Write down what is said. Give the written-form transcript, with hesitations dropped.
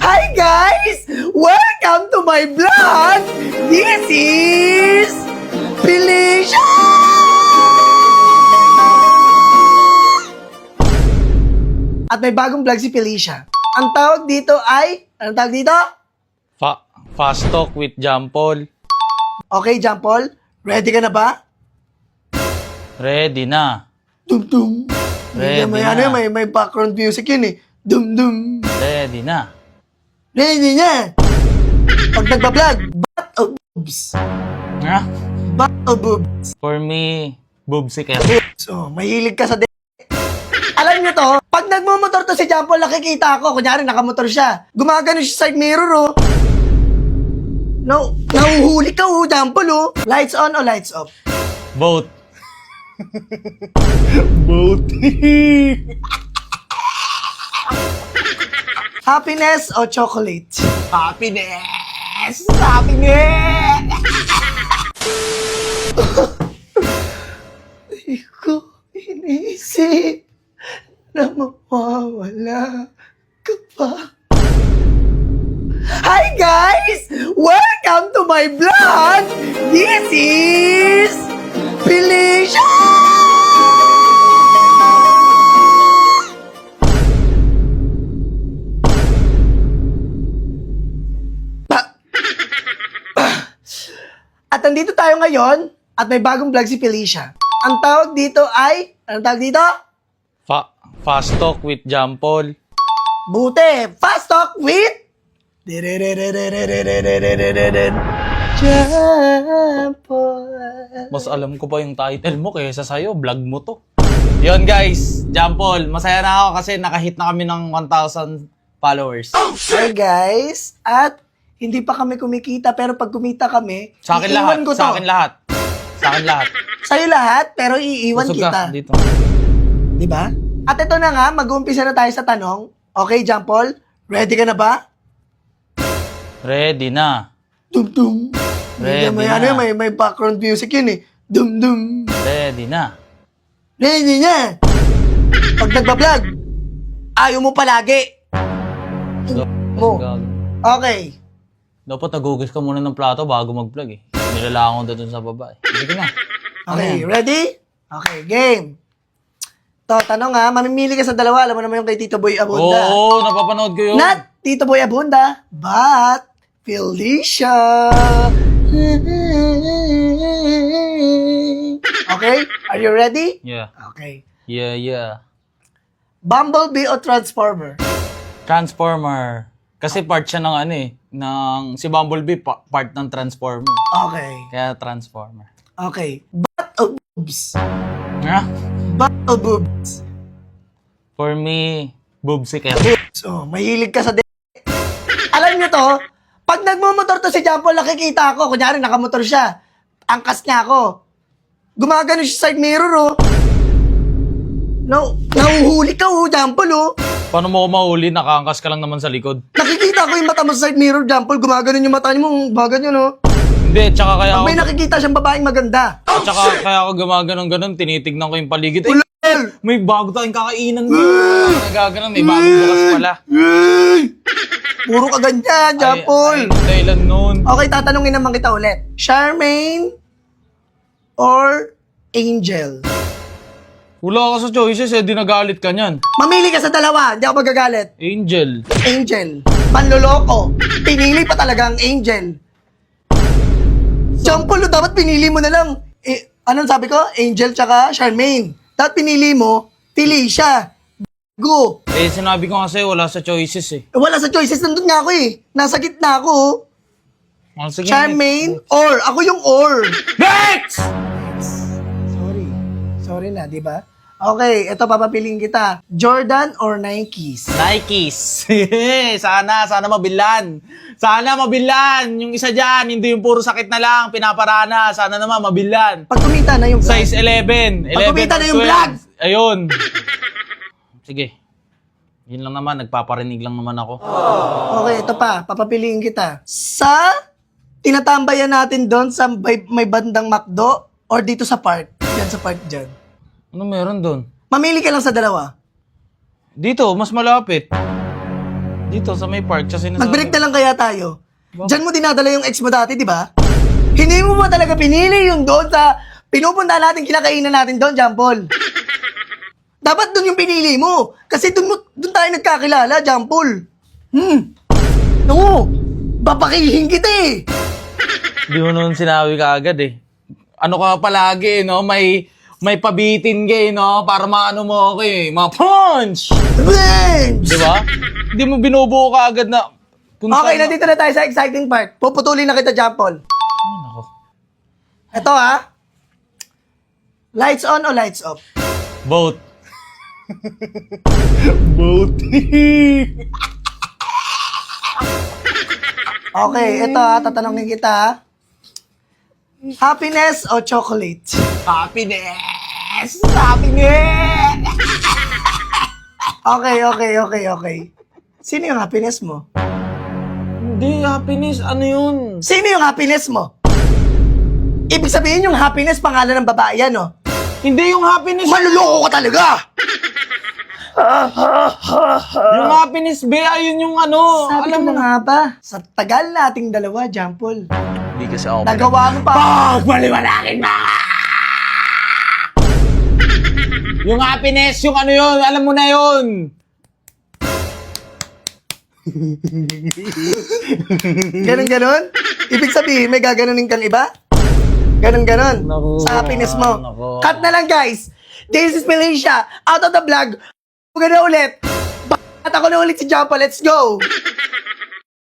Hi guys! Welcome to my vlog! This is Felicia! At may bagong vlog si Felicia. Ang tawag dito ay... Anong tawag dito? Fast Talk with Jampol. Okay, Jampol. Ready ka na ba? Ready na. Dum-dum. Ready may, na. may background music yun eh. Dum-dum. Ready na. Ready na. Pag nagbablog, bat o boobs? Ha? Bat o boobs? For me, boobsicle. So, mahilig ka sa Alam niyo to, pag nagmumotor to si Jampol, nakikita ako. Kunyari, nakamotor siya. Gumagano siya sa side mirror, oh. No, nahuhuli ka, oh, Jampol, oh. Lights on o lights off? Both. Both. Happiness o chocolate? Happiness! Happiness! Hindi ko iniisip na mawawala ka pa. Hi guys! Welcome to my vlog! This is Felicia! At nandito tayo ngayon at may bagong vlog si Felicia. Ang tawag dito ay... Anong tawag dito? Fast Talk with Jampol. Buti! Fast Talk with... Jampol. Mas alam ko pa yung title mo kaysa sa'yo. Vlog mo to. Yon guys, Jampol. Masaya na ako kasi nakahit na kami ng 1,000 followers. Hi guys! At hindi pa kami kumikita pero pag kumita kami, Sa akin iiwan lahat. ko to. Sa akin lahat. Sa akin lahat. Sa'yo lahat, pero iiwan Busog kita. ka dito. Di ba? At ito na nga, mag-uumpisa na tayo sa tanong. Okay, Jampol? Ready ka na ba? Ready na. Dum-dum. Ready may, na. may background music yun eh. Dum-dum. Ready na. Ready na. Pag nagbablog, ayaw mo palagi. Mo. Okay. Dapat nagugas ka muna ng plato bago mag-vlog eh. Nilalangon doon sa baba eh. Sige na. Okay, ready? Okay, game. To, tanong ha, mamimili ka sa dalawa. Alam mo naman yung kay Tito Boy Abunda. Oo, napapanood ko yun. Not Tito Boy Abunda, but Felicia. Okay, are you ready? Yeah. Okay. Yeah. Bumblebee o Transformer? Transformer. Kasi part siya ng ano eh. Si Bumblebee, part ng Transformer. Okay. Kaya Transformer. Okay. Bat o boobs? Ha? Bat o boobs? For me, boobsicle. So, mahilig ka sa Alam niyo to, pag nagmumotor to si Jampol, nakikita ako. Kunyari, nakamotor siya. Angkas niya ako. Gumagano siya sa side mirror, oh. No, nahuhuli ka, oh, Jampol, oh. Paano mo ko mahuli? Nakaangkas ka lang naman sa likod. Nakikita ko yung mata mo sa side mirror, Jampol. Gumagano yung mata niyo mo. Bagan yun, oh. Hindi, tsaka kaya Pag ako... may nakikita siyang babaeng maganda. Tsaka kaya ako gumaganon-ganon, tinitignan ko yung paligid. Eh, Ulal! may bago tayong kakainan mo. Nagaganon, may bagong bukas pala. Puro ka ganyan, Jampol. Ay, dahilan nun. Okay, tatanungin naman kita ulit. Charmaine or Angel? Wala ka sa choices eh, di nagalit ka niyan. Mamili ka sa dalawa, hindi ako magagalit. Angel. Angel. Panloloko. Pinili pa talaga ang Angel. Jampol, dapat pinili mo na lang. Anong sabi ko? Angel tsaka Charmaine. Dapat pinili mo, Felicia. Go. Eh, sinabi ko kasi wala sa choices eh. Wala sa choices, nandun nga ako eh. Nasa gitna ako. Oh. Oh, sige, Charmaine or. Ako yung or. Next! Sorry na, di ba? Okay, ito papapiliin kita. Jordan or Nikes? Nikes. sana mabilan. Sana mabilan. Yung isa dyan, hindi yung puro sakit na lang, pinaparana. Sana naman mabilan. Pag kumita na yung vlog. Size 11. Pag kumita na yung 12. vlog. Ayun. Sige. Yun lang naman, nagpaparinig lang naman ako. Okay, ito pa. Papapiliin kita. Sa tinatambayan natin doon sa may bandang McDo or dito sa park? Diyan sa park dyan. Ano meron doon? Mamili ka lang sa dalawa. Dito, mas malapit. Dito sa may park, sa sinasabi. Mag-break na lang kaya tayo. Bakit? Diyan mo dinadala yung ex mo dati, di ba? Hindi mo ba talaga pinili yung doon sa pinupunta natin, kinakainan natin doon, John Paul? Dapat doon yung pinili mo. Kasi doon tayo nagkakilala, John Paul. No, babakihin kita eh. Hindi mo naman sinabi ka agad eh. Ano ka palagi, no? May pabitin ka eh, no? Para maano mo ako eh. Ma-punch! Revenge! Di ba? Hindi mo binubuo ka agad na... Okay, nandito na tayo sa exciting part. Puputulin na kita, John Paul. Ay, nako. Ito ha. Lights on o lights off? Both. Both. Okay, ito ha. Tatanungin kita ha. Happiness o chocolate? Happiness! Happiness! Okay. Sino yung happiness mo? Hindi, happiness. Ano yun? Sino yung happiness mo? Ibig sabihin yung happiness, pangalan ng babae yan, no? Hindi yung happiness. Maluloko ka talaga! Yung happiness, be, ayun yung ano. Sabi alam ko mo na nga ba, sa tagal nating dalawa, John Paul, Hindi kasi ako. nagawa mo pa. Maliwalagin mo! Yung happiness, yung ano yun, alam mo na yun. Ganon? Ibig sabihin, may gaganunin kang iba? Ganon? Naku, Sa happiness mo. naku. Cut na lang, guys. This is Felicia, out of the vlog. Huwag na ulit. At ako na ulit si John Paul. Let's go!